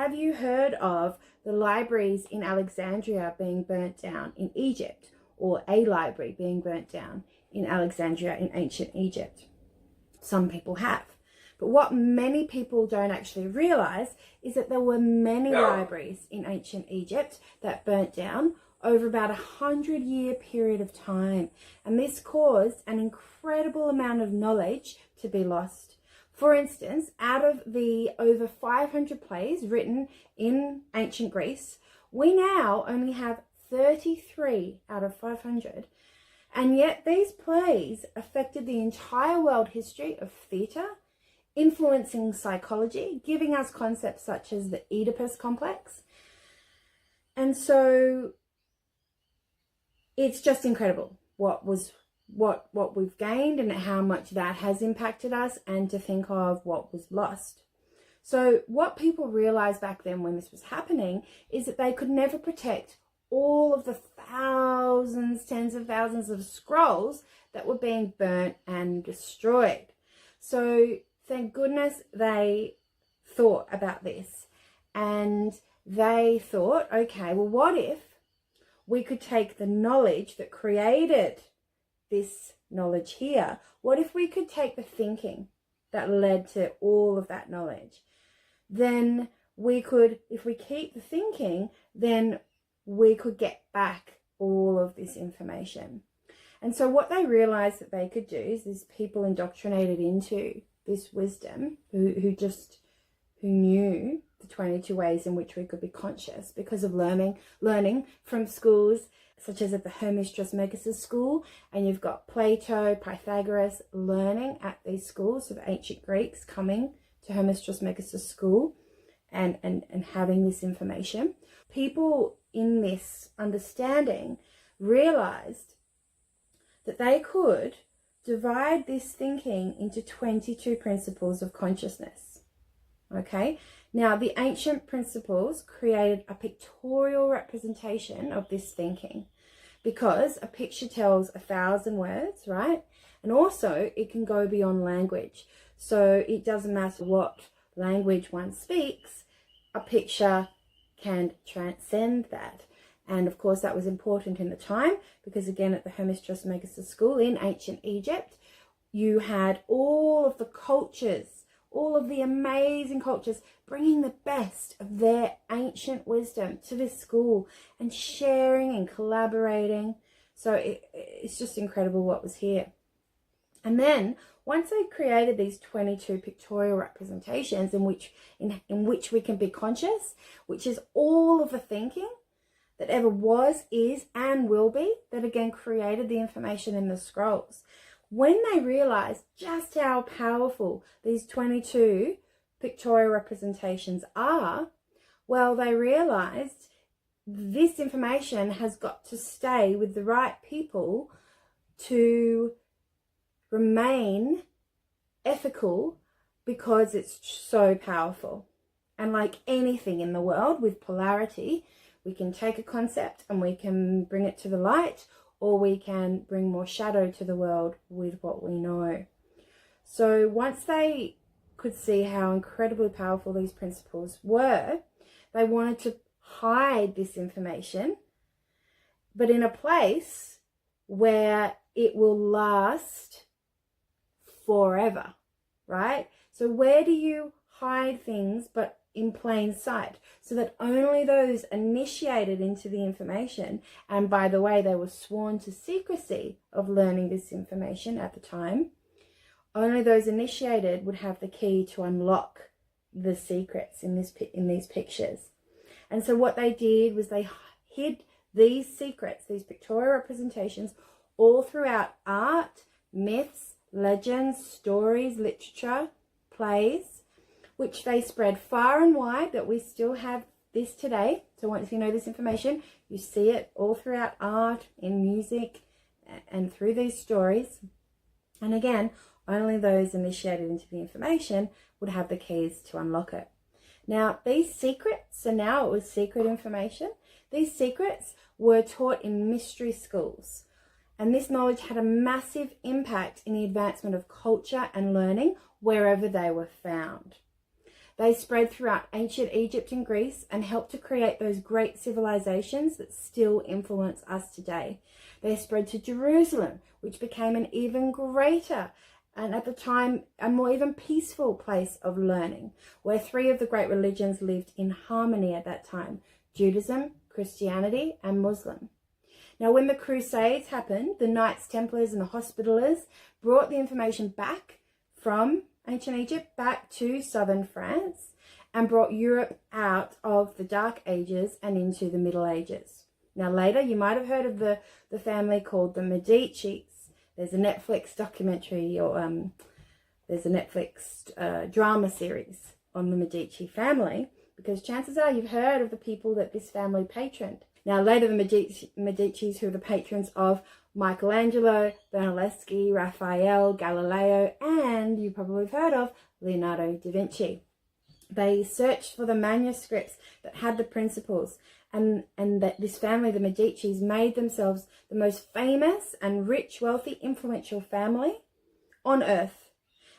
Have you heard of the libraries in Alexandria being burnt down in Egypt, or a library being burnt down in Alexandria in ancient Egypt? Some people have. But what many people don't actually realize is that there were many libraries in ancient Egypt that burnt down over about 100-year period of time. And this caused an incredible amount of knowledge to be lost. For instance, out of the over 500 plays written in ancient Greece, we now only have 33 out of 500. And yet these plays affected the entire world history of theatre, influencing psychology, giving us concepts such as the Oedipus complex. And so it's just incredible what we've gained and how much that has impacted us, and to think of what was lost. So what people realized back then when this was happening is that they could never protect all of the thousands, tens of thousands of scrolls that were being burnt and destroyed. So thank goodness they thought about this, and they thought, okay, well, what if we could take the knowledge that created this knowledge here? What if we could take the thinking that led to all of that knowledge? Then we could, if we keep the thinking, then we could get back all of this information. And so what they realized that they could do is these people indoctrinated into this wisdom who knew the 22 ways in which we could be conscious because of learning from schools such as at the Hermes Trismegistus school, and you've got Plato, Pythagoras learning at these schools of ancient Greeks, coming to Hermes Trismegistus school and having this information. People in this understanding realized that they could divide this thinking into 22 principles of consciousness. Okay, now the ancient principles created a pictorial representation of this thinking, because a picture tells 1,000 words, right? And also it can go beyond language. So it doesn't matter what language one speaks, a picture can transcend that. And of course that was important in the time, because again at the Hermes Trismegistus school in ancient Egypt, you had all of the cultures, all of the amazing cultures bringing the best of their ancient wisdom to this school and sharing and collaborating. So it's just incredible what was here. And then once they created these 22 pictorial representations in which we can be conscious, which is all of the thinking that ever was, is, and will be, that again created the information in the scrolls. When they realized just how powerful these 22 pictorial representations are, well, they realized this information has got to stay with the right people to remain ethical, because it's so powerful. And like anything in the world with polarity, we can take a concept and we can bring it to the light, or we can bring more shadow to the world with what we know. So once they could see how incredibly powerful these principles were, they wanted to hide this information, but in a place where it will last forever, right? So where do you hide things but in plain sight, so that only those initiated into the information, and by the way, they were sworn to secrecy of learning this information at the time, only those initiated would have the key to unlock the secrets in these pictures. And so what they did was they hid these secrets, these pictorial representations, all throughout art, myths, legends, stories, literature, plays, which they spread far and wide, that we still have this today. So once you know this information, you see it all throughout art, in music, and through these stories. And again, only those initiated into the information would have the keys to unlock it. Now, these secrets, so now it was secret information, these secrets were taught in mystery schools. And this knowledge had a massive impact in the advancement of culture and learning wherever they were found. They spread throughout ancient Egypt and Greece and helped to create those great civilizations that still influence us today. They spread to Jerusalem, which became an even greater and at the time a more even peaceful place of learning, where three of the great religions lived in harmony at that time: Judaism, Christianity, and Muslim. Now, when the Crusades happened, the Knights Templars and the Hospitallers brought the information back from ancient Egypt back to southern France and brought Europe out of the Dark Ages and into the Middle Ages. Now, later, you might have heard of the family called the Medicis. There's a Netflix documentary, or there's a Netflix drama series on the Medici family, because chances are you've heard of the people that this family patroned. Now, later, the Medicis, who are the patrons of Michelangelo, Brunelleschi, Raphael, Galileo, and you probably have heard of Leonardo da Vinci. They searched for the manuscripts that had the principles, and that this family, the Medicis, made themselves the most famous and rich, wealthy, influential family on earth.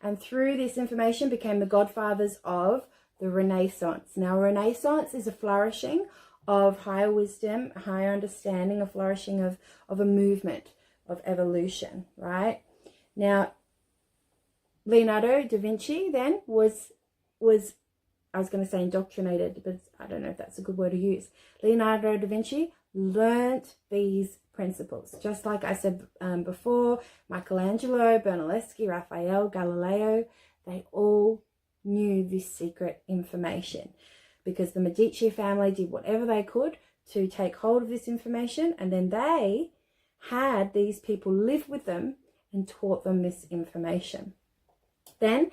And through this information became the godfathers of the Renaissance. Now, Renaissance is a flourishing of higher wisdom, higher understanding, a flourishing of a movement of evolution, right? Now, Leonardo da Vinci then was I was going to say indoctrinated, but I don't know if that's a good word to use. Leonardo da Vinci learnt these principles. Just like I said before, Michelangelo, Brunelleschi, Raphael, Galileo, they all knew this secret information, because the Medici family did whatever they could to take hold of this information, and then they had these people live with them and taught them this information. Then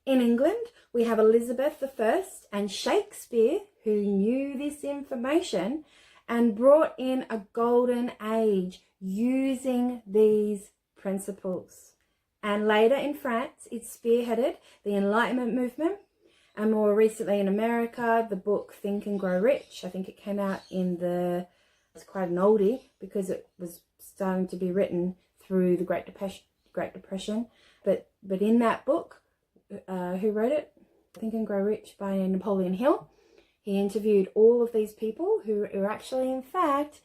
in England, we have Elizabeth I and Shakespeare, who knew this information and brought in a golden age using these principles. And later in France, it spearheaded the Enlightenment movement. And more recently in America, the book Think and Grow Rich. I think it came out it's quite an oldie, because it was starting to be written through the Great Depression. But in that book, who wrote it? Think and Grow Rich by Napoleon Hill. He interviewed all of these people who are actually, in fact,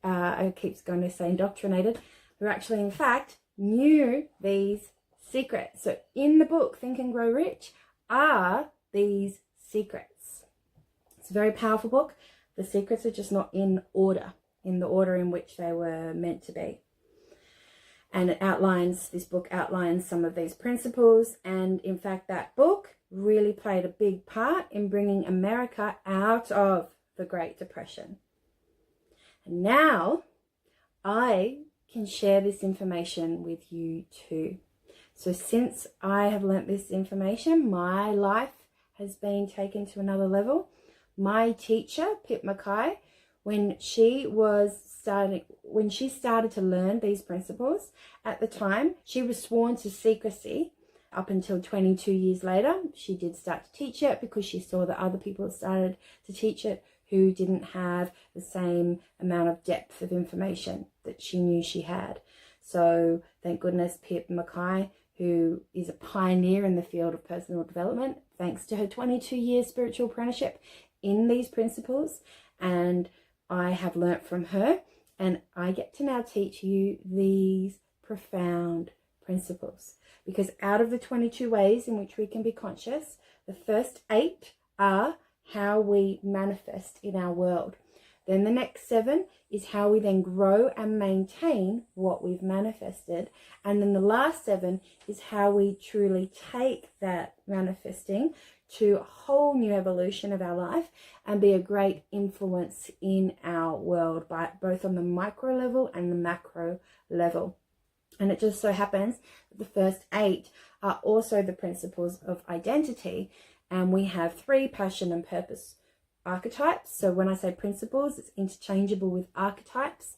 I keep going to say indoctrinated, who actually, in fact, knew these secrets. So in the book Think and Grow Rich are these secrets. It's a very powerful book. The secrets are just not in the order in which they were meant to be. And this book outlines some of these principles. And in fact, that book really played a big part in bringing America out of the Great Depression. And now I can share this information with you too. So since I have learnt this information, my life has been taken to another level. My teacher, Pip Mackay, when she started to learn these principles, at the time, she was sworn to secrecy up until 22 years later. She did start to teach it because she saw that other people started to teach it who didn't have the same amount of depth of information that she knew she had. So thank goodness Pip Mackay, who is a pioneer in the field of personal development, thanks to her 22-year spiritual apprenticeship in these principles, and I have learnt from her, and I get to now teach you these profound principles. Because out of the 22 ways in which we can be conscious, the first 8 are how we manifest in our world. Then the next 7 is how we then grow and maintain what we've manifested. And then the last 7 is how we truly take that manifesting to a whole new evolution of our life and be a great influence in our world, both on the micro level and the macro level. And it just so happens that the first 8 are also the principles of identity. And we have 3 passion and purpose archetypes. So when I say principles, it's interchangeable with archetypes.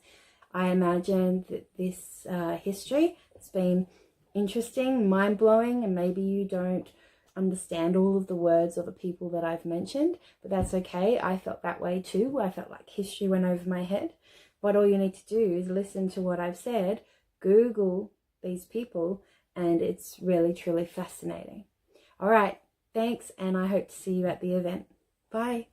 I imagine that this history has been interesting, mind-blowing, and maybe you don't understand all of the words of the people that I've mentioned, but that's okay. I felt that way too. I felt like history went over my head. But all you need to do is listen to what I've said, Google these people, and it's really, truly fascinating. All right, Thanks, and I hope to see you at the event. Bye.